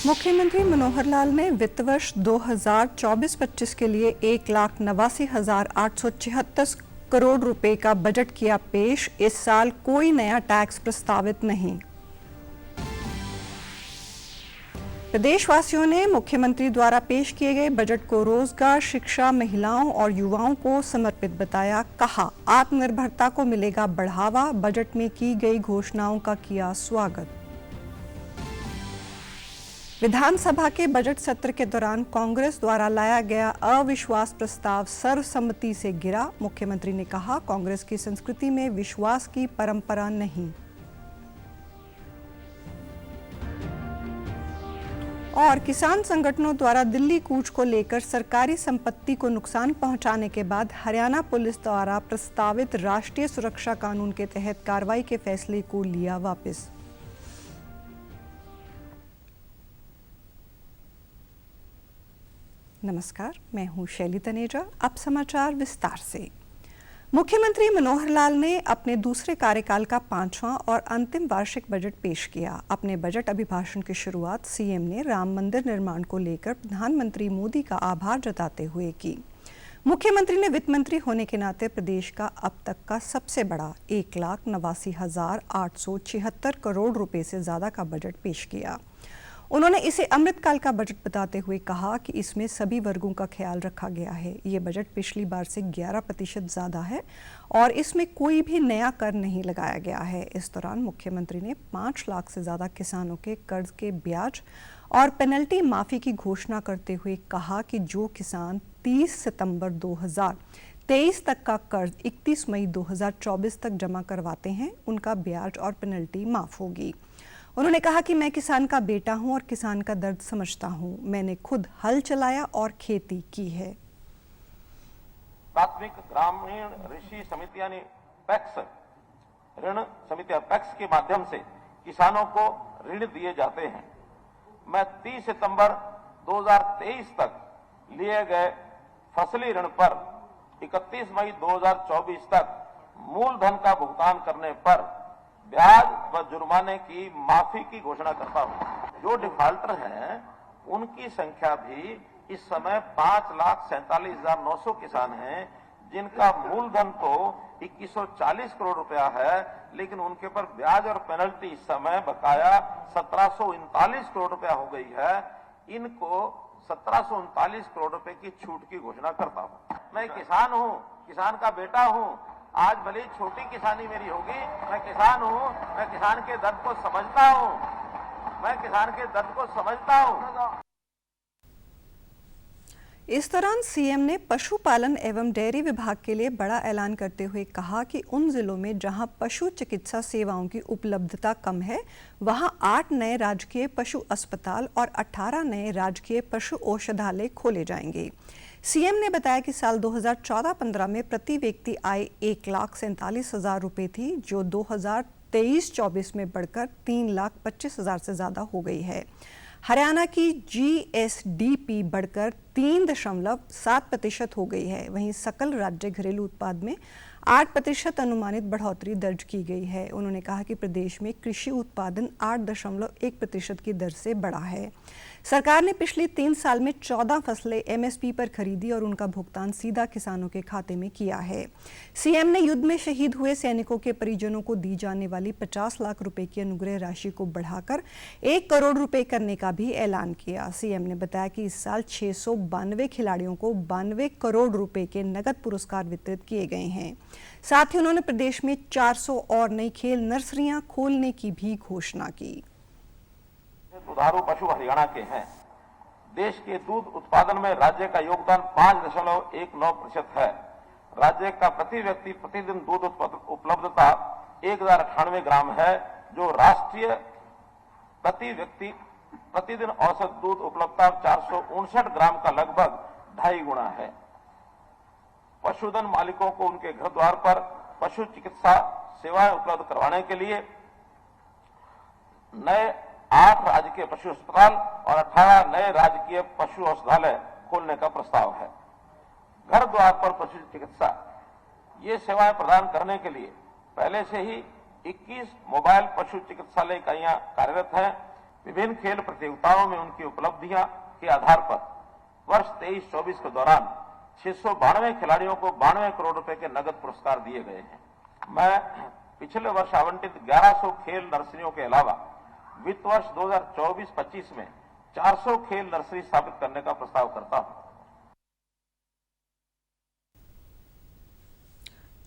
मुख्यमंत्री मनोहर लाल ने वित्त वर्ष 2024-25 के लिए 1,89,876 करोड़ रुपए का बजट किया पेश। इस साल कोई नया टैक्स प्रस्तावित नहीं। प्रदेशवासियों ने मुख्यमंत्री द्वारा पेश किए गए बजट को रोजगार, शिक्षा, महिलाओं और युवाओं को समर्पित बताया। कहा, आत्मनिर्भरता को मिलेगा बढ़ावा। बजट में की गई घोषणाओं का किया स्वागत। विधानसभा के बजट सत्र के दौरान कांग्रेस द्वारा लाया गया अविश्वास प्रस्ताव सर्वसम्मति से गिरा। मुख्यमंत्री ने कहा, कांग्रेस की संस्कृति में विश्वास की परंपरा नहीं। और किसान संगठनों द्वारा दिल्ली कूच को लेकर सरकारी संपत्ति को नुकसान पहुंचाने के बाद हरियाणा पुलिस द्वारा प्रस्तावित राष्ट्रीय सुरक्षा कानून के तहत कार्रवाई के फैसले को लिया वापस। नमस्कार, मैं हूं शैली तनेजा। अब समाचार विस्तार से। मुख्यमंत्री मनोहर लाल ने अपने दूसरे कार्यकाल का 5वां और अंतिम वार्षिक बजट पेश किया। अपने बजट अभिभाषण की शुरुआत सीएम ने राम मंदिर निर्माण को लेकर प्रधानमंत्री मोदी का आभार जताते हुए की। मुख्यमंत्री ने वित्त मंत्री होने के नाते प्रदेश का अब तक का सबसे बड़ा 1,89,876 करोड़ रुपए से ज्यादा का बजट पेश किया। उन्होंने इसे अमृतकाल का बजट बताते हुए कहा कि इसमें सभी वर्गों का ख्याल रखा गया है। ये बजट पिछली बार से 11% ज्यादा है और इसमें कोई भी नया कर नहीं लगाया गया है। इस दौरान मुख्यमंत्री ने 5 लाख से ज्यादा किसानों के कर्ज के ब्याज और पेनल्टी माफी की घोषणा करते हुए कहा कि जो किसान 30 सितंबर 2023 तक का कर्ज 31 मई 2024 तक जमा करवाते हैं, उनका ब्याज और पेनल्टी माफ होगी। उन्होंने कहा कि मैं किसान का बेटा हूं और किसान का दर्द समझता हूं। मैंने खुद हल चलाया और खेती की है। प्राथमिक ग्रामीण कृषि समिति यानी पैक्स ऋण समितियां पैक्स के माध्यम से किसानों को ऋण दिए जाते हैं। मैं 30 सितंबर 2023 तक लिए गए फसली ऋण पर 31 मई 2024 तक मूलधन का भुगतान करने पर ब्याज व जुर्माने की माफी की घोषणा करता हूं। जो डिफॉल्टर हैं उनकी संख्या भी इस समय 5,47,900 किसान हैं, जिनका मूलधन तो 2140 करोड़ रुपया है, लेकिन उनके पर ब्याज और पेनल्टी इस समय बकाया 1739 करोड़ रुपया हो गई है। इनको 1739 करोड़ रुपए की छूट की घोषणा करता हूं। मैं किसान हूं, किसान का बेटा हूं। आज भले छोटी किसानी मेरी होगी, मैं किसान हूं, मैं किसान के दर्द को समझता हूं, मैं किसान के दर्द को समझता हूं। इस दौरान सीएम ने पशुपालन एवं डेयरी विभाग के लिए बड़ा ऐलान करते हुए कहा कि उन जिलों में जहां पशु चिकित्सा सेवाओं की उपलब्धता कम है, वहां 8 नए राजकीय पशु अस्पताल और 18 नए राजकीय पशु औषधालय खोले जाएंगे। सीएम ने बताया कि साल 2014-15 में प्रति व्यक्ति आय 1,47,000 रुपए थी, जो 2023-24 में बढ़कर 3,25,000 से ज्यादा हो गई है। हरियाणा की जीएसडीपी बढ़कर 3.7% हो गई है। वहीं सकल राज्य घरेलू उत्पाद में 8% अनुमानित बढ़ोतरी दर्ज की गई है। उन्होंने कहा कि प्रदेश में कृषि उत्पादन 8.1% की दर से बढ़ा है। सरकार ने पिछले 3 साल में 14 फसलें एमएसपी पर खरीदी और उनका भुगतान सीधा किसानों के खाते में किया है। सीएम ने युद्ध में शहीद हुए सैनिकों के परिजनों को दी जाने वाली 50 लाख रुपए की अनुग्रह राशि को बढ़ाकर 1 करोड़ रुपए करने का भी ऐलान किया। सीएम ने बताया कि इस साल 692 खिलाड़ियों को 92 करोड़ रुपए के नगद पुरस्कार वितरित किए गए हैं। साथ ही उन्होंने प्रदेश में 400 और नई खेल नर्सरियां खोलने की भी घोषणा की। दुधारू पशु हरियाणा के हैं। देश के दूध उत्पादन में राज्य का योगदान 5.19% है। राज्य का प्रति व्यक्ति प्रतिदिन दूध उपलब्धता 1,098 ग्राम है, जो राष्ट्रीय प्रति व्यक्ति प्रतिदिन औसत दूध उपलब्धता 459 ग्राम का लगभग 2.5 गुना है। पशुधन मालिकों को उनके घर द्वार पर पशु चिकित्सा सेवाएं उपलब्ध करवाने के लिए नए 8 राजकीय पशु अस्पताल और 18 नए राजकीय पशु औषधालय खोलने का प्रस्ताव है। घर द्वार पर पशु चिकित्सा ये सेवाएं प्रदान करने के लिए पहले से ही 21 मोबाइल पशु चिकित्सालय इकाइयां कार्यरत हैं। विभिन्न खेल प्रतियोगिताओं में उनकी उपलब्धियां के आधार पर वर्ष 23-24 के दौरान 692 खिलाड़ियों को 92 करोड़ रुपए के नगद पुरस्कार दिए गए हैं। मैं पिछले वर्ष आवंटित 1100 खेल नर्सरियों के अलावा वित्त वर्ष 2024-25 में 400 खेल नर्सरी स्थापित करने का प्रस्ताव करता हूं।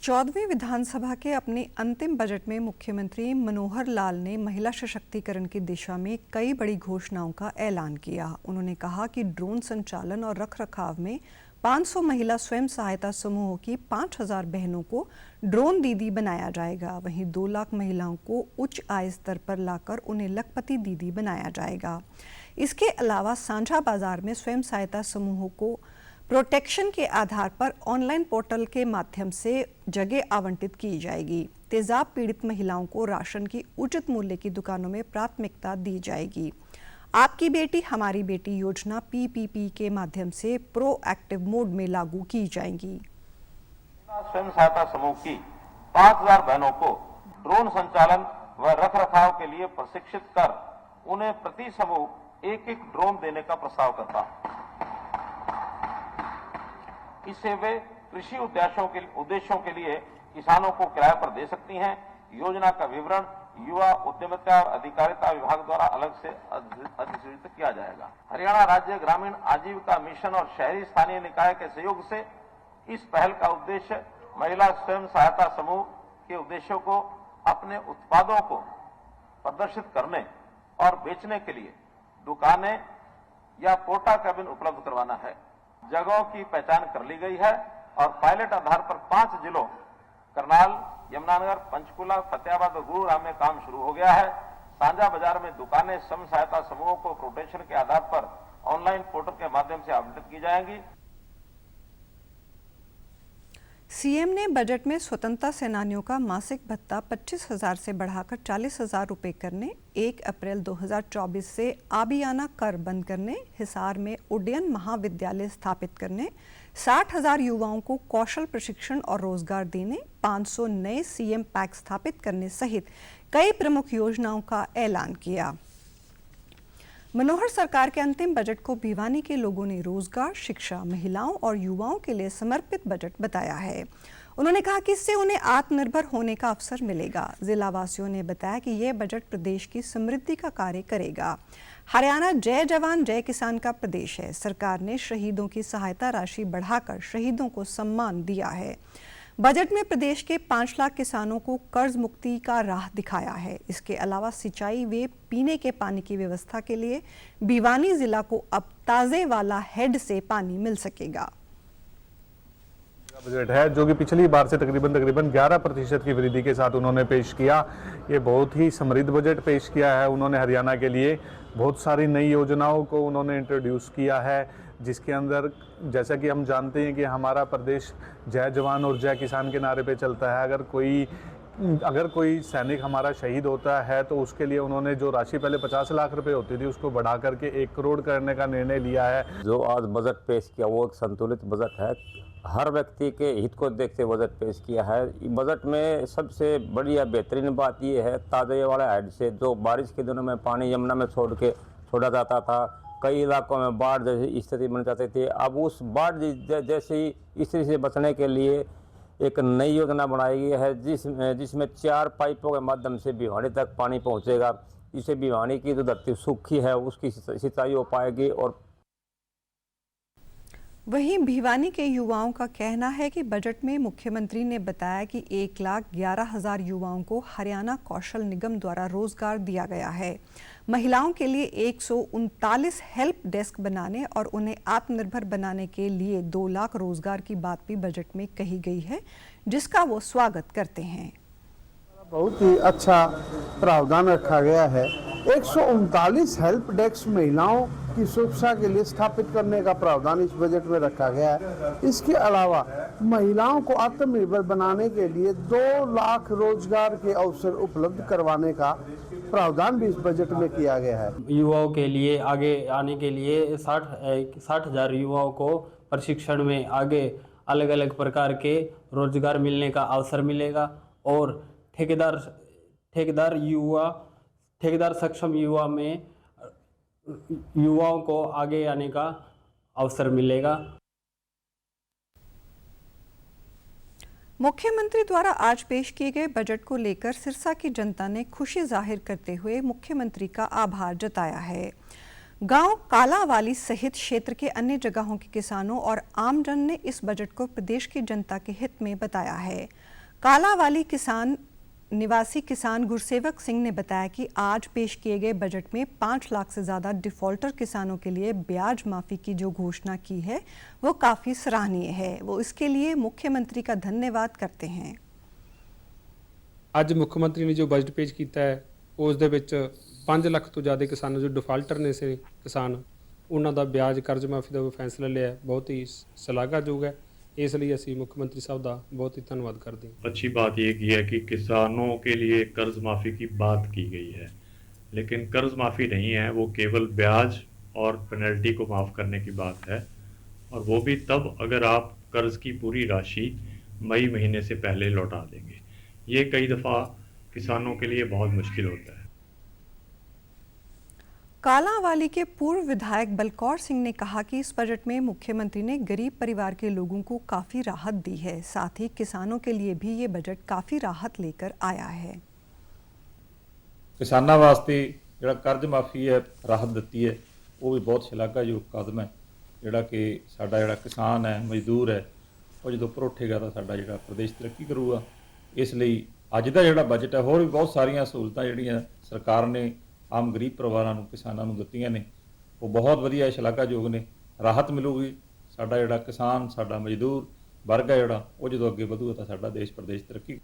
14वीं विधानसभा के अपने अंतिम बजट में मुख्यमंत्री मनोहर लाल ने महिला सशक्तिकरण की दिशा में कई बड़ी घोषणाओं का ऐलान किया। उन्होंने कहा कि ड्रोन संचालन और रखरखाव में 500 महिला स्वयं सहायता समूहों की 5000 बहनों को ड्रोन दीदी बनाया जाएगा। वहीं 2 लाख महिलाओं को उच्च आय स्तर पर लाकर उन्हें लखपति दीदी बनाया जाएगा। इसके अलावा साझा बाजार में स्वयं सहायता समूहों को प्रोटेक्शन के आधार पर ऑनलाइन पोर्टल के माध्यम से जगह आवंटित की जाएगी। तेजाब पीड़ित महिलाओं को राशन की उचित मूल्य की दुकानों में प्राथमिकता दी जाएगी। आपकी बेटी हमारी बेटी योजना PPP के माध्यम से प्रोएक्टिव मोड में लागू की जाएंगी। स्वयं सहायता समूह की 5000 बहनों को ड्रोन संचालन व रखरखाव के लिए प्रशिक्षित कर उन्हें प्रति समूह एक ड्रोन देने का प्रस्ताव करता हूं। इससे वे कृषि उद्देश्यों के लिए किसानों को किराए पर दे सकती हैं। योजना का विवरण युवा उद्यमिता और अधिकारिता विभाग द्वारा अलग से अधिसूचित किया जाएगा। हरियाणा राज्य ग्रामीण आजीविका मिशन और शहरी स्थानीय निकाय के सहयोग से इस पहल का उद्देश्य महिला स्वयं सहायता समूह के उद्देश्यों को अपने उत्पादों को प्रदर्शित करने और बेचने के लिए दुकानें या पोर्टा केबिन उपलब्ध करवाना है। जगहों की पहचान कर ली गई है और पायलट आधार पर 5 जिलों करनाल, यमुनानगर, पंचकुला, फतेहाबाद और गुरुग्राम में काम शुरू हो गया है। साझा बाजार में दुकानें स्वयं सहायता समूहों को प्रोटेक्शन के आधार पर ऑनलाइन पोर्टल के माध्यम से आवंटित की जाएंगी। सीएम ने बजट में स्वतंत्रता सेनानियों का मासिक भत्ता 25,000 से बढ़ाकर 40,000 रुपये करने, 1 अप्रैल 2024 से आबियाना कर बंद करने, हिसार में उड्डयन महाविद्यालय स्थापित करने, 60,000 युवाओं को कौशल प्रशिक्षण और रोजगार देने, 500 नए सीएम पैक स्थापित करने सहित कई प्रमुख योजनाओं का ऐलान किया। मनोहर सरकार के अंतिम बजट को भिवानी के लोगों ने रोजगार, शिक्षा, महिलाओं और युवाओं के लिए समर्पित बजट बताया है। उन्होंने कहा कि इससे उन्हें आत्मनिर्भर होने का अवसर मिलेगा। जिलावासियों ने बताया कि यह बजट प्रदेश की समृद्धि का कार्य करेगा। हरियाणा जय जवान जय किसान का प्रदेश है। सरकार ने शहीदों की सहायता राशि बढ़ाकर शहीदों को सम्मान दिया है। बजट में प्रदेश के 5 लाख किसानों को कर्ज मुक्ति का राह दिखाया है। इसके अलावा सिंचाई व पीने के पानी की व्यवस्था के लिए भिवानी जिला को अब ताजे वाला हेड से पानी मिल सकेगा। बजट है जो कि पिछली बार से तकरीबन 11% की वृद्धि के साथ उन्होंने पेश किया। ये बहुत ही समृद्ध बजट पेश किया है। उन्होंने हरियाणा के लिए बहुत सारी नई योजनाओं को उन्होंने इंट्रोड्यूस किया है, जिसके अंदर जैसा कि हम जानते हैं कि हमारा प्रदेश जय जवान और जय किसान के नारे पे चलता है। अगर कोई सैनिक हमारा शहीद होता है तो उसके लिए उन्होंने जो राशि पहले 50 लाख रुपए होती थी उसको बढ़ा करके 1 करोड़ करने का निर्णय लिया है। जो आज बजट पेश किया वो एक संतुलित बजट है। हर व्यक्ति के हित को देखते बजट पेश किया है। बजट में सबसे बढ़िया बेहतरीन बात ये है ताजे वाला हेड से, जो बारिश के दिनों में पानी यमुना में छोड़ा जाता था, कई इलाकों में बाढ़ जैसी स्थिति बन जाती थी। अब उस बाढ़ जैसी स्थिति से बचने के लिए एक नई योजना बनाई गई है जिसमें 4 पाइपों के माध्यम से भिवानी तक पानी पहुंचेगा। इससे भिवानी की जो धरती सूखी है उसकी सिंचाई हो पाएगी। और वहीं भिवानी के युवाओं का कहना है कि बजट में मुख्यमंत्री ने बताया कि 1,11,000 युवाओं को हरियाणा कौशल निगम द्वारा रोजगार दिया गया है। महिलाओं के लिए 139 हेल्प डेस्क बनाने और उन्हें आत्मनिर्भर बनाने के लिए 2 लाख रोजगार की बात भी बजट में कही गई है, जिसका वो स्वागत करते हैं। बहुत ही अच्छा प्रावधान रखा गया है। 139 हेल्प डेस्क महिलाओं की सुरक्षा के लिए स्थापित करने का प्रावधान इस बजट में रखा गया है। इसके अलावा महिलाओं को आत्मनिर्भर बनाने के लिए 2 लाख रोजगार के अवसर उपलब्ध करवाने का प्रावधान भी इस बजट में किया गया है। युवाओं के लिए आगे आने के लिए 60,000 युवाओं को प्रशिक्षण में आगे अलग अलग प्रकार के रोजगार मिलने का अवसर मिलेगा। और ठेकेदार सक्षम युवा में युवाओं को आगे आने का अवसर मिलेगा। मुख्यमंत्री द्वारा आज पेश किए गए बजट को लेकर सिरसा की जनता ने खुशी जाहिर करते हुए मुख्यमंत्री का आभार जताया है। गांव कालावाली सहित क्षेत्र के अन्य जगहों के किसानों और आमजन ने इस बजट को प्रदेश की जनता के हित में बताया है। कालावाली निवासी किसान गुरसेवक सिंह ने बताया कि आज पेश किए गए बजट में 5 लाख से ज्यादा डिफॉल्टर किसानों के लिए ब्याज माफी की जो घोषणा की है वो काफी सराहनीय है। वो इसके लिए मुख्यमंत्री का धन्यवाद करते हैं। ਅੱਜ ਮੁੱਖ ਮੰਤਰੀ ਨੇ ਜੋ ਬਜਟ ਪੇਸ਼ ਕੀਤਾ ਹੈ ਉਸ ਦੇ ਵਿੱਚ 5 ਲੱਖ ਤੋਂ ਜ਼ਿਆਦਾ ਕਿਸਾਨ ਜੋ ਡਿਫਾਲਟਰ ਨੇ ਸੇ ਕਿਸਾਨ ਉਹਨਾਂ ਦਾ ਵਿਆਜ ਕਰਜ਼ ਮਾਫੀ ਦਾ ਫੈਸਲਾ ਲਿਆ ਬਹੁਤ ਹੀ ਸ਼ਲਾਘਾਯੋਗ ਹੈ। इसलिए ਅਸੀਂ मुख्य मंत्री साहब का बहुत ही धन्यवाद करते हैं। अच्छी बात ये की है कि किसानों के लिए कर्ज माफ़ी की बात की गई है, लेकिन कर्ज माफ़ी नहीं है, वो केवल ब्याज और पेनल्टी को माफ़ करने की बात है, और वो भी तब अगर आप कर्ज की पूरी राशि मई महीने से पहले लौटा देंगे। ये कई दफ़ा किसानों के लिए बहुत मुश्किल होता है। कालावाली के पूर्व विधायक बलकौर सिंह ने कहा कि इस बजट में मुख्यमंत्री ने गरीब परिवार के लोगों को काफ़ी राहत दी है। साथ ही किसानों के लिए भी ये बजट काफ़ी राहत लेकर आया है। किसानों वास्ते जिहड़ा कर्ज माफ़ी है राहत दी है वो भी बहुत शलाघायोग कदम है। जिहड़ा कि साडा जिहड़ा किसान है मजदूर है वो जो भर उठेगा तो साडा जिहड़ा प्रदेश तरक्की करूगा। इसलिए अज का जिहड़ा बजट है होर भी बहुत सारिया सहूलतां जिहड़ियां सरकार ने आम गरीब परिवारों को किसानों को दित्तियां ने वो बहुत वधिया शलाघायोग ने। राहत मिलूगी। साडा जिहड़ा किसान साडा मजदूर वर्ग है जिहड़ा वो जो अगे वधूगा तो साडा देश प्रदेश तरक्की।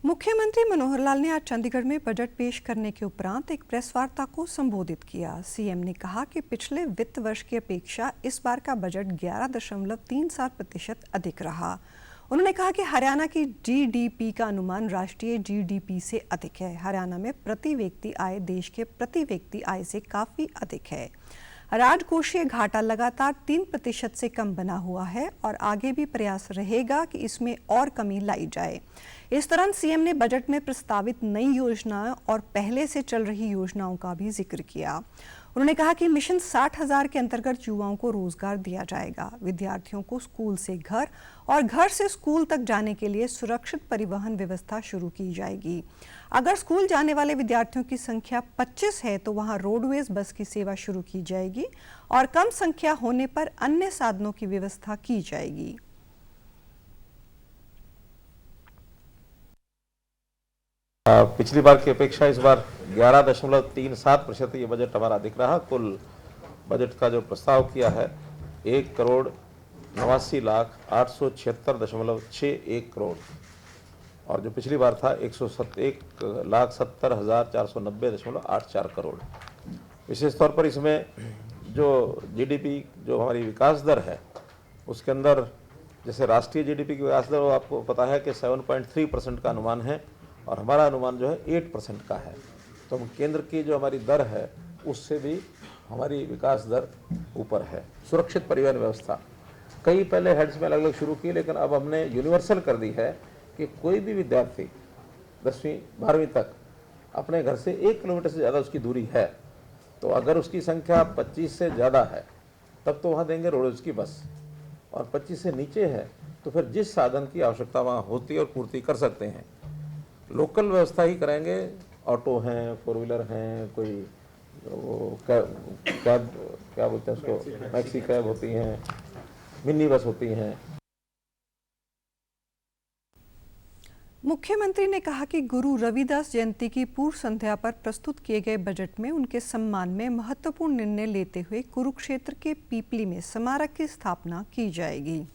मुख्यमंत्री मनोहर लाल ने आज चंडीगढ़ में बजट पेश करने के उपरांत एक प्रेस वार्ता को संबोधित किया। सीएम ने कहा कि पिछले वित्त वर्ष की अपेक्षा इस बार का बजट 11.37% अधिक रहा। उन्होंने कहा कि हरियाणा की जीडीपी का अनुमान राष्ट्रीय जीडीपी से अधिक है। हरियाणा में प्रति व्यक्ति आय देश के प्रति व्यक्ति आय से काफ़ी अधिक है। राजकोषीय घाटा लगातार 3% से कम बना हुआ है और आगे भी प्रयास रहेगा कि इसमें और कमी लाई जाए। इस दौरान सीएम ने बजट में प्रस्तावित नई योजनाओं और पहले से चल रही योजनाओं का भी जिक्र किया। उन्होंने कहा कि मिशन 60,000 के अंतर्गत युवाओं को रोजगार दिया जाएगा। विद्यार्थियों को स्कूल से घर और घर से स्कूल तक जाने के लिए सुरक्षित परिवहन व्यवस्था शुरू की जाएगी। अगर स्कूल जाने वाले विद्यार्थियों की संख्या 25 है तो वहां रोडवेज बस की सेवा शुरू की जाएगी और कम संख्या होने पर अन्य साधनों की व्यवस्था की जाएगी। पिछली बार की अपेक्षा इस बार 11.37% ये बजट हमारा अधिक रहा। कुल बजट का जो प्रस्ताव किया है 1,89,876.61 करोड़ और जो पिछली बार था 1,70,70,490.84 करोड़। विशेष तौर पर इसमें जो जीडीपी जो हमारी विकास दर है उसके अंदर जैसे राष्ट्रीय जीडीपी की विकास दर वो आपको पता है कि 7.3% का अनुमान है और हमारा अनुमान जो है 8% का है। तो केंद्र की जो हमारी दर है उससे भी हमारी विकास दर ऊपर है। सुरक्षित परिवहन व्यवस्था कई पहले हेड्स में अलग अलग शुरू की, लेकिन अब हमने यूनिवर्सल कर दी है कि कोई भी विद्यार्थी 10वीं 12वीं तक अपने घर से 1 किलोमीटर से ज़्यादा उसकी दूरी है तो अगर उसकी संख्या 25 से ज़्यादा है तब तो वहाँ देंगे रोडवेज की बस, और 25 से नीचे है तो फिर जिस साधन की आवश्यकता वहाँ होती है और पूर्ति कर सकते हैं लोकल व्यवस्था ही करेंगे। ऑटो हैं, 4 व्हीलर हैं, कोई वो कैब क्या बोलते हैं उसको, मैक्सी कैब होती हैं, मिनी बस होती हैं। मुख्यमंत्री ने कहा कि गुरु रविदास जयंती की पूर्व संध्या पर प्रस्तुत किए गए बजट में उनके सम्मान में महत्वपूर्ण निर्णय लेते हुए कुरुक्षेत्र के पीपली में स्मारक की स्थापना की जाएगी।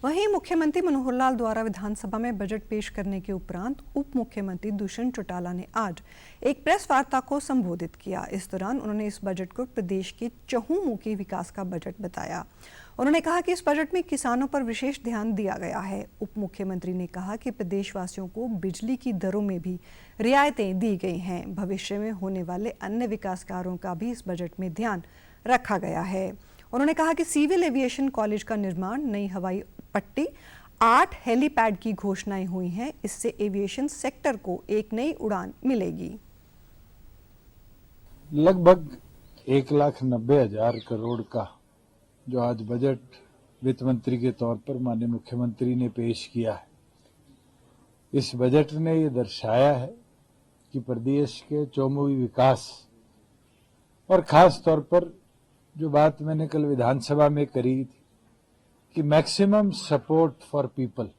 वहीं मुख्यमंत्री मनोहर लाल द्वारा विधानसभा में बजट पेश करने के उपरांत उप मुख्यमंत्री दुष्यंत चौटाला ने आज एक प्रेस वार्ता को संबोधित किया। इस दौरान उन्होंने इस बजट को प्रदेश के चहुमुखी विकास का बजट बताया। उन्होंने कहा कि इस बजट में किसानों पर विशेष ध्यान दिया गया है। उप मुख्यमंत्री ने कहा कि प्रदेशवासियों को बिजली की दरों में भी रियायतें दी गई हैं। भविष्य में होने वाले अन्य विकास कार्यों का भी इस बजट में ध्यान रखा गया है। उन्होंने कहा कि सिविल एविएशन कॉलेज का निर्माण, नई हवाई पट्टी, 8 हेलीपैड की घोषणाएं हुई हैं। इससे एविएशन सेक्टर को एक नई उड़ान मिलेगी। लगभग 1,90,000 करोड़ का जो आज बजट वित्त मंत्री के तौर पर माननीय मुख्यमंत्री ने पेश किया है, इस बजट ने ये दर्शाया है कि प्रदेश के चौमुखी विकास और खास तौर पर जो बात मैंने कल विधानसभा में करी थी कि मैक्सिमम सपोर्ट फॉर पीपल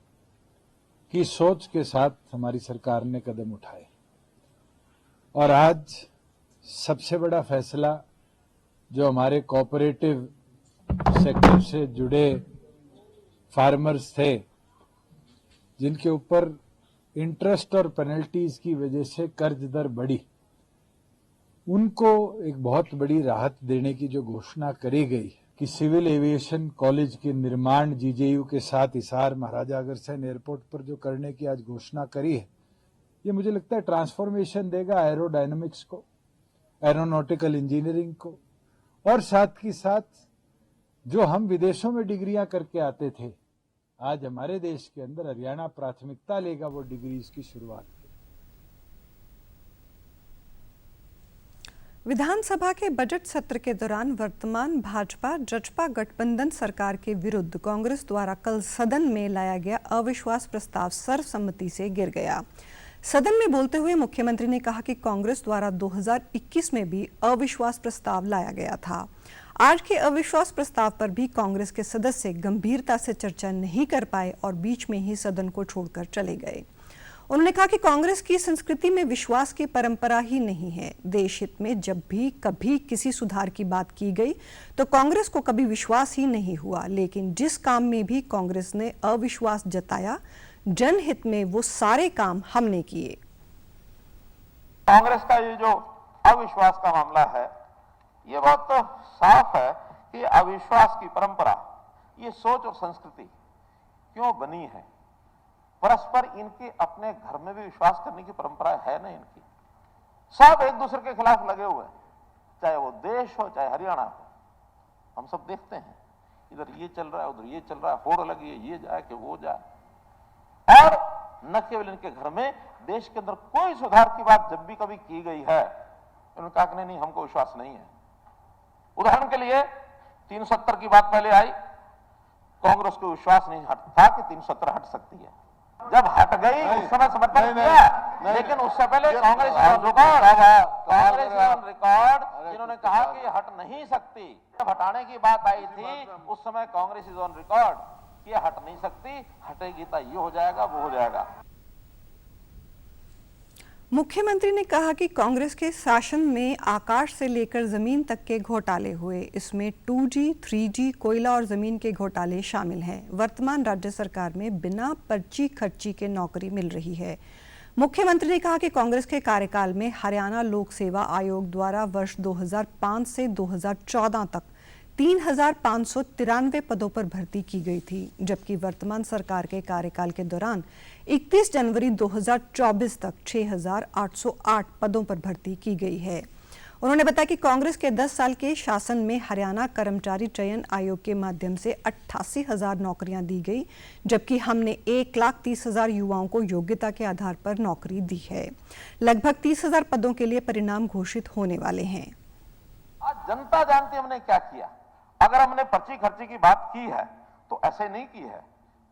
की सोच के साथ हमारी सरकार ने कदम उठाए। और आज सबसे बड़ा फैसला जो हमारे कोऑपरेटिव सेक्टर से जुड़े फार्मर्स थे, जिनके ऊपर इंटरेस्ट और पेनल्टीज की वजह से कर्ज दर बढ़ी, उनको एक बहुत बड़ी राहत देने की जो घोषणा करी गई कि सिविल एविएशन कॉलेज के निर्माण जीजेयू के साथ हिसार महाराजा अग्रसेन एयरपोर्ट पर जो करने की आज घोषणा करी है, ये मुझे लगता है ट्रांसफॉर्मेशन देगा एरोडायनामिक्स को, एरोनॉटिकल इंजीनियरिंग को, और साथ ही साथ जो हम विदेशों में डिग्रियां करके आते थे, आज हमारे देश के अंदर हरियाणा प्राथमिकता लेगा वो डिग्रीज की शुरुआत। विधानसभा के बजट सत्र के दौरान वर्तमान भाजपा जजपा गठबंधन सरकार के विरुद्ध कांग्रेस द्वारा कल सदन में लाया गया अविश्वास प्रस्ताव सर्वसम्मति से गिर गया। सदन में बोलते हुए मुख्यमंत्री ने कहा कि कांग्रेस द्वारा 2021 में भी अविश्वास प्रस्ताव लाया गया था। आज के अविश्वास प्रस्ताव पर भी कांग्रेस के सदस्य गंभीरता से चर्चा नहीं कर पाए और बीच में ही सदन को छोड़कर चले गए। उन्होंने कहा कि कांग्रेस की संस्कृति में विश्वास की परंपरा ही नहीं है। देश हित में जब भी कभी किसी सुधार की बात की गई तो कांग्रेस को कभी विश्वास ही नहीं हुआ, लेकिन जिस काम में भी कांग्रेस ने अविश्वास जताया, जनहित में वो सारे काम हमने किए। कांग्रेस का ये जो अविश्वास का मामला है, ये बात तो साफ है कि अविश्वास की परंपरा, ये सोच और संस्कृति क्यों बनी है। परस्पर इनके अपने घर में भी विश्वास करने की परंपरा है ना इनकी। सब एक दूसरे के खिलाफ लगे हुए, चाहे वो देश हो चाहे हरियाणा हो। हम सब देखते हैं इधर ये चल रहा है, उधर ये चल रहा है, होड़ लगी है, ये जाए कि वो जाए। और न केवल इनके घर में, देश के अंदर कोई सुधार की बात जब भी कभी की गई है, उन्होंने कहा कि नहीं हमको विश्वास नहीं है। उदाहरण के लिए 370 की बात पहले आई, कांग्रेस को विश्वास नहीं था कि 370 हट सकती है। जब हट गई उस समय समर्थन किया, लेकिन उससे पहले कांग्रेस रिकॉर्ड जिन्होंने कहा कि ये हट नहीं सकती। जब हटाने की बात आई थी उस समय कांग्रेस इज ऑन रिकॉर्ड कि ये हट नहीं सकती, हटेगी तो ये हो जाएगा वो हो जाएगा। मुख्यमंत्री ने कहा कि कांग्रेस के शासन में आकाश से लेकर जमीन तक के घोटाले हुए। इसमें 2G, 3G, कोयला और जमीन के घोटाले शामिल हैं। वर्तमान राज्य सरकार में बिना पर्ची खर्ची के नौकरी मिल रही है। मुख्यमंत्री ने कहा कि कांग्रेस के कार्यकाल में हरियाणा लोक सेवा आयोग द्वारा वर्ष 2005 से 2014 तक 3,593 पदों पर भर्ती की गई थी, जबकि वर्तमान सरकार के कार्यकाल के दौरान 31 जनवरी 2024 तक 6,808 पदों पर भर्ती की गई है। उन्होंने बताया कि कांग्रेस के 10 साल के शासन में हरियाणा कर्मचारी चयन आयोग के माध्यम से 88,000 नौकरियां दी गई, जबकि हमने 1,30,000 युवाओं को योग्यता के आधार पर नौकरी दी है। लगभग 30,000 पदों के लिए परिणाम घोषित होने वाले हैं। आज जनता जानती हमने क्या किया। अगर हमने पर्ची खर्ची की बात की है तो ऐसे नहीं की है,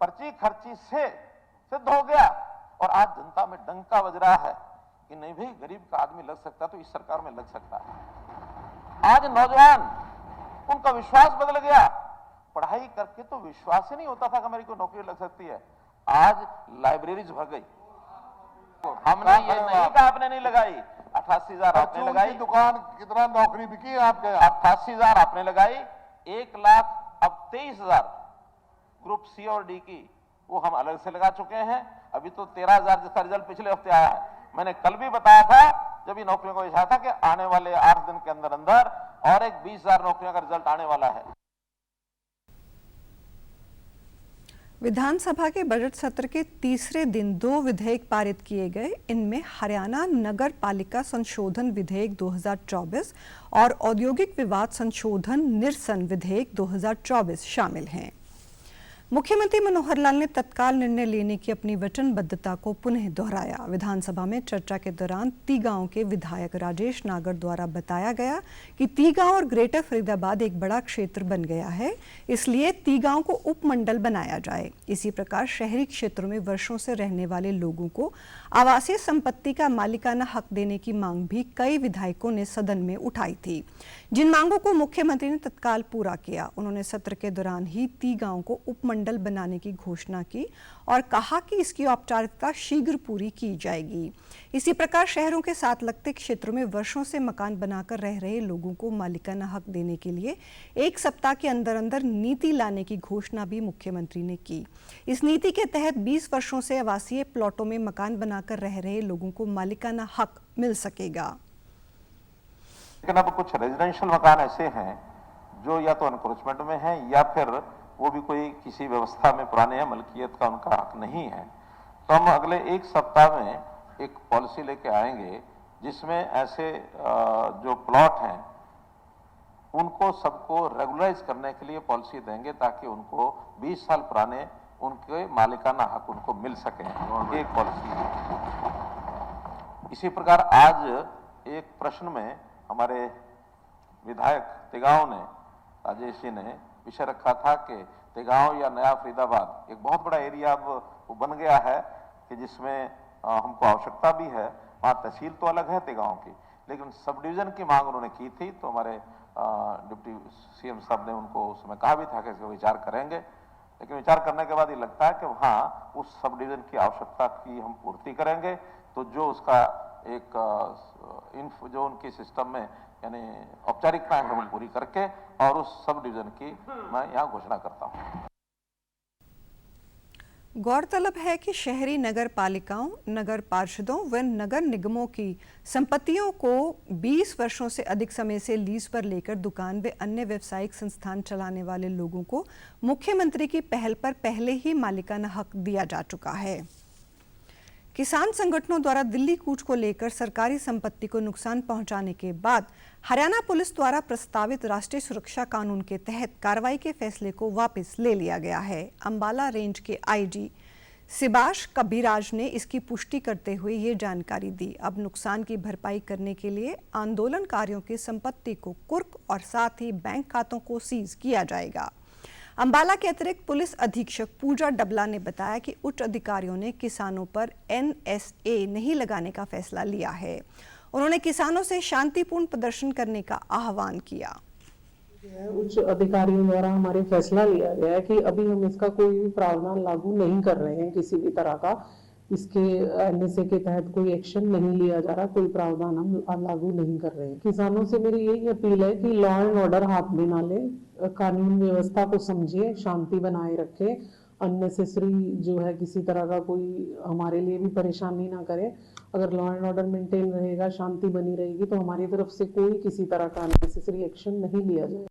पर्ची खर्ची से सिद्ध हो गया। और आज जनता में डंका बज रहा है कि नहीं भाई गरीब का आदमी लग सकता तो इस सरकार में लग सकता है। आज नौजवान, उनका विश्वास बदल गया। पढ़ाई करके तो विश्वास ही नहीं होता था कि मेरी को नौकरी लग सकती है। आज लाइब्रेरीज भर गई। हमने ये नहीं कहा आपने नहीं लगाई, 88,000 आपने लगाई। दुकान कितना नौकरी बिकी आपके? 88,000 आपने लगाई। 1,00,000 अब 23,000 ग्रुप सी और डी की वो हम अलग से लगा चुके हैं। अभी तो 13,000 जिसका रिजल्ट पिछले हफ्ते आया है। मैंने कल भी बताया था जब इन नौकरियों को दिखाया था कि आने वाले 8 दिन के अंदर अंदर और एक 20,000 नौकरियों का रिजल्ट आने वाला है। विधानसभा के बजट सत्र के तीसरे दिन 2 विधेयक पारित किए गए। इनमें हरियाणा नगर पालिका संशोधन विधेयक 2024 और औद्योगिक विवाद संशोधन निरसन विधेयक 2024 शामिल हैं। मुख्यमंत्री मनोहर लाल ने तत्काल निर्णय लेने की अपनी वचनबद्धता को पुनः दोहराया। विधानसभा में चर्चा के दौरान तीगांव के विधायक राजेश नागर द्वारा बताया गया कि तीगांव और ग्रेटर फरीदाबाद एक बड़ा क्षेत्र बन गया है, इसलिए तीगांव को उपमंडल बनाया जाए। इसी प्रकार शहरी क्षेत्रों में वर्षों से रहने वाले लोगों को आवासीय संपत्ति का मालिकाना हक देने की मांग भी कई विधायकों ने सदन में उठाई थी, जिन मांगों को मुख्यमंत्री ने तत्काल पूरा किया। उन्होंने सत्र के दौरान ही तीगांव को उपमंडल बनाने की घोषणा की और कहा कि इसकी औपचारिकता शीघ्र पूरी की जाएगी। इसी प्रकार शहरों के साथ लगते क्षेत्रों में वर्षों से मकान बनाकर रह रहे लोगों को मालिकाना हक देने के लिए 1 सप्ताह के अंदर अंदर नीति लाने की घोषणा भी मुख्यमंत्री ने की। इस नीति के तहत 20 वर्षों से आवासीय प्लॉटों में मकान बनाकर रह रहे लोगों को मालिकाना हक मिल सकेगा। लेकिन अब कुछ रेजिडेंशियल मकान ऐसे हैं जो या तो एनक्रोचमेंट में हैं या फिर वो भी कोई किसी व्यवस्था में पुराने हैं, मलकियत का उनका हक नहीं है। तो हम अगले 1 सप्ताह में एक पॉलिसी लेके आएंगे जिसमें ऐसे जो प्लॉट हैं उनको सबको रेगुलराइज करने के लिए पॉलिसी देंगे ताकि उनको 20 साल पुराने उनके मालिकाना हक उनको मिल सके। एक पॉलिसी। इसी प्रकार आज एक प्रश्न में हमारे विधायक तेगांव ने, राजेश जी ने विषय रखा था कि तेगांव या नया फरीदाबाद एक बहुत बड़ा एरिया अब वो बन गया है कि जिसमें हमको आवश्यकता भी है। वहाँ तहसील तो अलग है तेगांव की, लेकिन सब डिवीजन की मांग उन्होंने की थी। तो हमारे डिप्टी सीएम साहब ने उनको उस समय कहा भी था कि इसका विचार करेंगे, लेकिन विचार करने के बाद ये लगता है कि वहाँ उस सब डिवीजन की आवश्यकता की हम पूर्ति करेंगे। तो जो उसका एक जो उनके सिस्टम में यानी औपचारिकताएं हम पूरी करके और उस सब डिवीजन की मैं यहाँ घोषणा करता हूँ। गौरतलब है कि शहरी नगर पालिकाओं, नगर पार्षदों व नगर निगमों की संपत्तियों को 20 वर्षों से अधिक समय से लीज पर लेकर दुकान व अन्य व्यावसायिक संस्थान चलाने वाले लोगों को मुख्यमंत्री की पहल पर पहले ही मालिकाना हक दिया जा चुका है। किसान संगठनों द्वारा दिल्ली कूच को लेकर सरकारी संपत्ति को नुकसान पहुंचाने के बाद हरियाणा पुलिस द्वारा प्रस्तावित राष्ट्रीय सुरक्षा कानून के तहत कार्रवाई के फैसले को वापस ले लिया गया है। अंबाला रेंज के आईजी सिबाश कबीराज ने इसकी पुष्टि करते हुए ये जानकारी दी। अब नुकसान की भरपाई करने के लिए आंदोलनकारियों की संपत्ति को कुर्क और साथ ही बैंक खातों को सीज किया जाएगा। अंबाला के अतिरिक्त पुलिस अधीक्षक पूजा डबला ने बताया कि उच्च अधिकारियों ने किसानों पर NSA नहीं लगाने का फैसला लिया है। उन्होंने किसानों से शांतिपूर्ण प्रदर्शन करने का आह्वान किया। उच्च अधिकारियों द्वारा हमारे फैसला लिया गया है कि अभी हम इसका कोई भी प्रावधान लागू नहीं कर रहे हैं, किसी भी तरह का इसके NSA के तहत कोई एक्शन नहीं लिया जा रहा, कोई प्रावधान हम लागू नहीं कर रहे हैं। किसानों से मेरी यही अपील है कि लॉ एंड ऑर्डर हाथ में ना ले, कानून व्यवस्था को समझिए, शांति बनाए रखे, अननेसेसरी जो है किसी तरह का कोई हमारे लिए भी परेशानी ना करे। अगर लॉ एंड ऑर्डर मेंटेन रहेगा, शांति बनी रहेगी तो हमारी तरफ से कोई किसी तरह का अननेसेसरी एक्शन नहीं लिया जाए।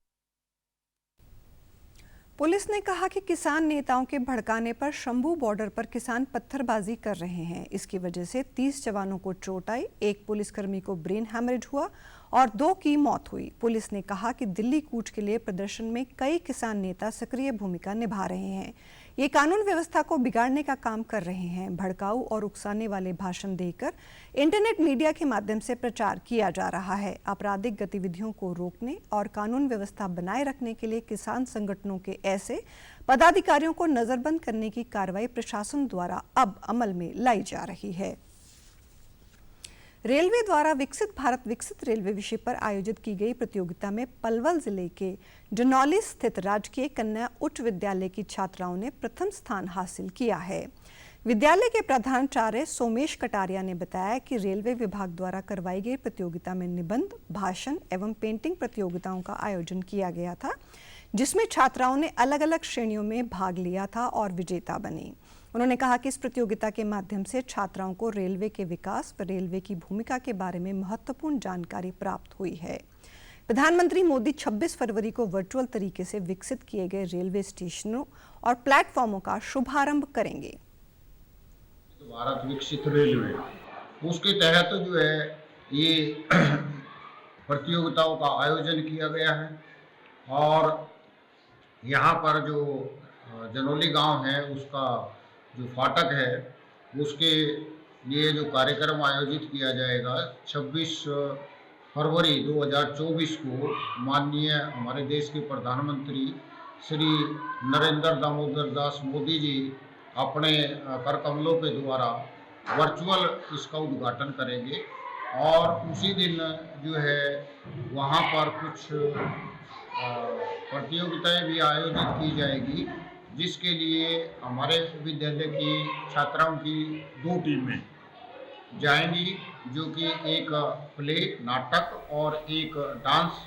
पुलिस ने कहा कि किसान नेताओं के भड़काने पर शंभू बॉर्डर पर किसान पत्थरबाजी कर रहे हैं। इसकी वजह से 30 जवानों को चोट आई, 1 पुलिसकर्मी को ब्रेन हैमरेज हुआ और 2 की मौत हुई। पुलिस ने कहा कि दिल्ली कूच के लिए प्रदर्शन में कई किसान नेता सक्रिय भूमिका निभा रहे हैं। ये कानून व्यवस्था को बिगाड़ने का काम कर रहे हैं। भड़काऊ और उकसाने वाले भाषण देकर इंटरनेट मीडिया के माध्यम से प्रचार किया जा रहा है। आपराधिक गतिविधियों को रोकने और कानून व्यवस्था बनाए रखने के लिए किसान संगठनों के ऐसे पदाधिकारियों को नजरबंद करने की कार्रवाई प्रशासन द्वारा अब अमल में लाई जा रही है। रेलवे द्वारा विकसित भारत विकसित रेलवे विषय पर आयोजित की गई प्रतियोगिता में पलवल जिले के जनौली स्थित राजकीय कन्या उच्च विद्यालय की छात्राओं ने प्रथम स्थान हासिल किया है। विद्यालय के प्रधानाचार्य सोमेश कटारिया ने बताया कि रेलवे विभाग द्वारा करवाई गई प्रतियोगिता में निबंध, भाषण एवं पेंटिंग प्रतियोगिताओं का आयोजन किया गया था, जिसमें छात्राओं ने अलग अलग श्रेणियों में भाग लिया था और विजेता बनी। उन्होंने कहा कि इस प्रतियोगिता के माध्यम से छात्राओं को रेलवे के विकास व रेलवे की भूमिका के बारे में महत्वपूर्ण जानकारी प्राप्त हुई है। प्रधानमंत्री मोदी 26 फरवरी को वर्चुअल तरीके से विकसित किए गए रेलवे स्टेशनों और प्लेटफॉर्मों का शुभारंभ करेंगे। भारत विकसित रेलवे उसके तहत जो है ये प्रतियोगिताओं का आयोजन किया गया है और यहाँ पर जो जनोली गांव है उसका जो फाटक है उसके लिए जो कार्यक्रम आयोजित किया जाएगा 26 फरवरी 2024 को माननीय हमारे देश के प्रधानमंत्री श्री नरेंद्र दामोदर दास मोदी जी अपने कर कमलों के द्वारा वर्चुअल इसका उद्घाटन करेंगे और उसी दिन जो है वहाँ पर कुछ प्रतियोगिताएं भी आयोजित की जाएगी, जिसके लिए हमारे विद्यालय की छात्राओं की 2 टीमें जाएंगी, जो कि एक प्ले नाटक और एक डांस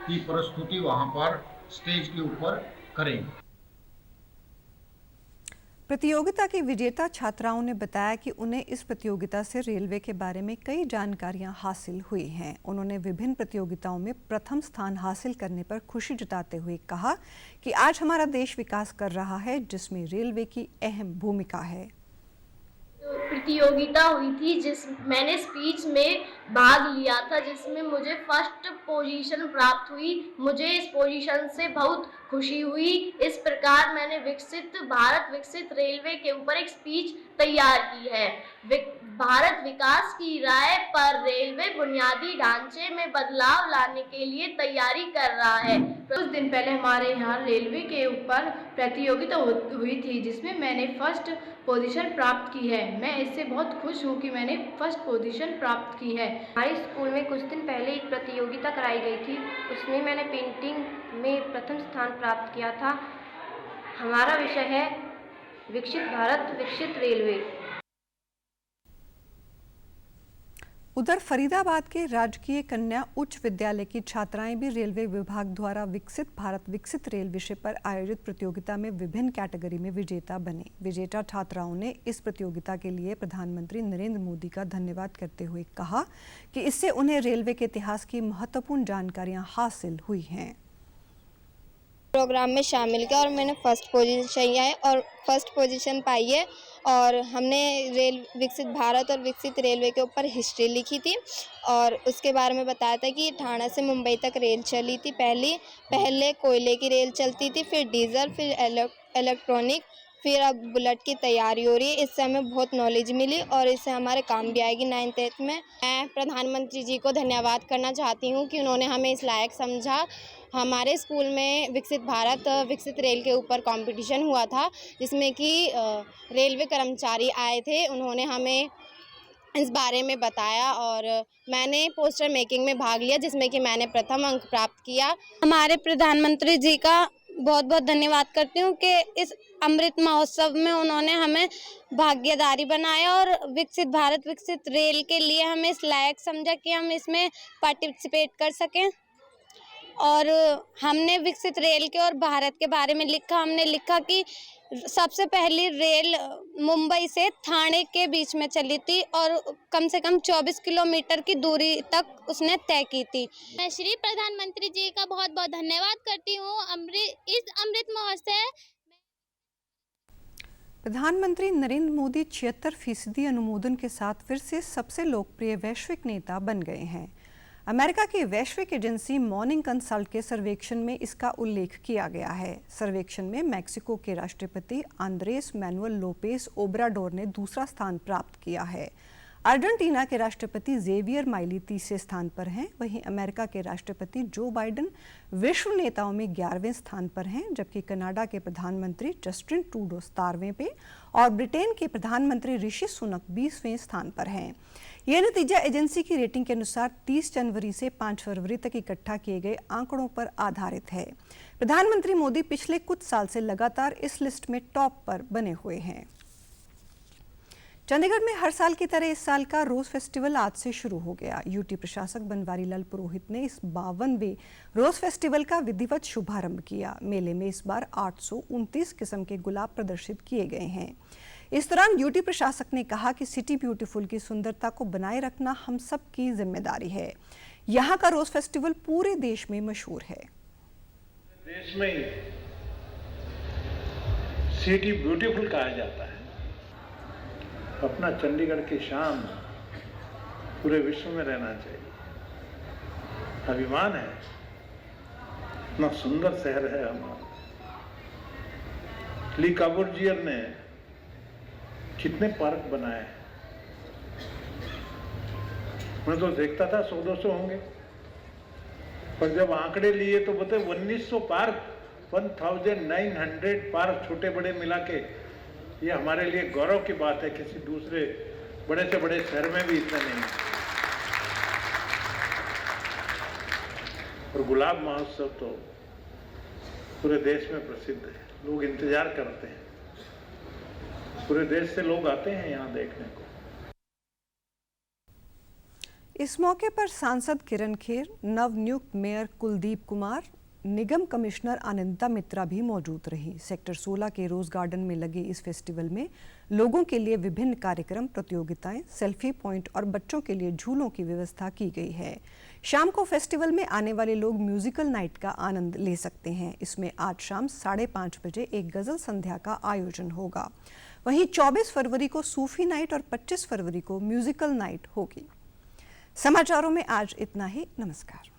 की प्रस्तुति वहाँ पर स्टेज के ऊपर करेंगे। प्रतियोगिता की विजेता छात्राओं ने बताया कि उन्हें इस प्रतियोगिता से रेलवे के बारे में कई जानकारियां हासिल हुई हैं। उन्होंने विभिन्न प्रतियोगिताओं में प्रथम स्थान हासिल करने पर खुशी जताते हुए कहा कि आज हमारा देश विकास कर रहा है, जिसमें रेलवे की अहम भूमिका है। प्रतियोगिता हुई थी जिस मैंने स्पीच में भाग लिया था, जिसमें मुझे फर्स्ट पोजीशन प्राप्त हुई। मुझे इस पोजीशन से बहुत खुशी हुई। इस प्रकार मैंने भारत विकसित रेलवे के ऊपर एक स्पीच तैयार की है। भारत विकास की राह पर रेलवे बुनियादी ढांचे में बदलाव लाने के लिए तैयारी कर रहा है। कुछ दिन पहले हमारे यहाँ रेलवे के ऊपर प्रतियोगिता हुई थी, जिसमें मैंने फर्स्ट पोजीशन प्राप्त की है। मैं इससे बहुत खुश हूँ कि मैंने फर्स्ट पोजीशन प्राप्त की है। हमारे स्कूल में कुछ दिन पहले एक प्रतियोगिता कराई गई थी, उसमें मैंने पेंटिंग में प्रथम स्थान प्राप्त किया था। हमारा विषय है विकसित भारत विकसित रेलवे। उधर फरीदाबाद के राजकीय कन्या उच्च विद्यालय की छात्राएं भी रेलवे विभाग द्वारा विकसित भारत विकसित रेल विषय पर आयोजित प्रतियोगिता में विभिन्न कैटेगरी में विजेता बने। विजेता छात्राओं ने इस प्रतियोगिता के लिए प्रधानमंत्री नरेंद्र मोदी का धन्यवाद करते हुए कहा कि इससे उन्हें रेलवे के इतिहास की महत्वपूर्ण जानकारियां हासिल हुई हैं। प्रोग्राम में शामिल किया और मैंने फर्स्ट पोजीशन पाई है और हमने विकसित भारत और विकसित रेलवे के ऊपर हिस्ट्री लिखी थी और उसके बारे में बताया था कि ठाणे से मुंबई तक रेल चली थी। पहले कोयले की रेल चलती थी, फिर डीजल, फिर इलेक्ट्रॉनिक, फिर अब बुलेट की तैयारी हो रही है। इससे हमें बहुत नॉलेज मिली और इससे हमारे काम भी आएगी 9th 8th में। मैं प्रधानमंत्री जी को धन्यवाद करना चाहती हूँ कि उन्होंने हमें इस लायक समझा। हमारे स्कूल में विकसित भारत विकसित रेल के ऊपर कंपटीशन हुआ था, जिसमें कि रेलवे कर्मचारी आए थे। उन्होंने हमें इस बारे में बताया और मैंने पोस्टर मेकिंग में भाग लिया, जिसमें कि मैंने प्रथम अंक प्राप्त किया। हमारे प्रधानमंत्री जी का बहुत बहुत धन्यवाद करती हूँ कि इस अमृत महोत्सव में उन्होंने हमें भागीदारी बनाया और विकसित भारत विकसित रेल के लिए हमें इस लायक समझा कि हम इसमें पार्टिसिपेट कर सकें। और हमने विकसित रेल के और भारत के बारे में लिखा। हमने लिखा कि सबसे पहली रेल मुंबई से ठाणे के बीच में चली थी और कम से कम 24 किलोमीटर की दूरी तक उसने तय की थी। मैं श्री प्रधानमंत्री जी का बहुत बहुत धन्यवाद करती हूँ इस अमृत महोत्सव। प्रधानमंत्री नरेंद्र मोदी 76% अनुमोदन के साथ फिर से सबसे लोकप्रिय वैश्विक नेता बन गए हैं। अमेरिका की वैश्विक एजेंसी मॉर्निंग कंसल्ट के सर्वेक्षण में इसका उल्लेख किया गया है। सर्वेक्षण में मैक्सिको के राष्ट्रपति आंद्रेस मैनुअल लोपेस ओब्राडोर ने दूसरा स्थान प्राप्त किया है। अर्जेंटीना के राष्ट्रपति जेवियर माइली तीसरे स्थान पर हैं। वहीं अमेरिका के राष्ट्रपति जो बाइडेन विश्व नेताओं में 11वें स्थान पर हैं, जबकि कनाडा के प्रधानमंत्री जस्टिन ट्रूडो 17वें पे और ब्रिटेन के प्रधानमंत्री ऋषि सुनक 20वें स्थान पर हैं। यह नतीजा एजेंसी की रेटिंग के अनुसार 30 जनवरी से 5 फरवरी तक इकट्ठा किए गए आंकड़ों पर आधारित है। प्रधानमंत्री मोदी पिछले कुछ साल से लगातार इस लिस्ट में टॉप पर बने हुए हैं। चंडीगढ़ में हर साल की तरह इस साल का रोज फेस्टिवल आज से शुरू हो गया। यूटी प्रशासक बनवारी लाल पुरोहित ने इस 52वें रोज फेस्टिवल का विधिवत शुभारंभ किया। मेले में इस बार 829 किस्म के गुलाब प्रदर्शित किए गए हैं। इस दौरान यूटी प्रशासक ने कहा कि सिटी ब्यूटीफुल की सुंदरता को बनाए रखना हम सब की जिम्मेदारी है। यहाँ का रोज फेस्टिवल पूरे देश में मशहूर है। देश में सिटी ब्यूटीफुल कहा जाता है। अपना चंडीगढ़ की शान पूरे विश्व में रहना चाहिए। अभिमान है, इतना सुंदर शहर है हमारा। ली काबूर्जियर ने कितने पार्क बनाए हैं। मैं तो देखता था 100-200 होंगे, पर जब आंकड़े लिए तो बताए 1900 पार्क, 1900 पार्क छोटे बड़े मिला के। ये हमारे लिए गौरव की बात है, किसी दूसरे बड़े से बड़े शहर में भी इतना नहीं है। और गुलाब महोत्सव तो पूरे देश में प्रसिद्ध है, लोग इंतजार करते हैं, पूरे देश से लोग आते हैं यहाँ देखने को। इस मौके पर सांसद किरण खेर, नवनियुक्त मेयर कुलदीप कुमार, निगम कमिश्नर आनंदा मित्रा भी मौजूद रही। सेक्टर 16 के रोज गार्डन में लगे इस फेस्टिवल में लोगों के लिए विभिन्न कार्यक्रम, प्रतियोगिताएं, सेल्फी पॉइंट और बच्चों के लिए झूलों की व्यवस्था की गई है। शाम को फेस्टिवल में आने वाले लोग म्यूजिकल नाइट का आनंद ले सकते हैं। इसमें आज शाम 5:30 बजे एक गजल संध्या का आयोजन होगा। वहीं 24 फरवरी को सूफी नाइट और 25 फरवरी को म्यूजिकल नाइट होगी। समाचारों में आज इतना ही। नमस्कार।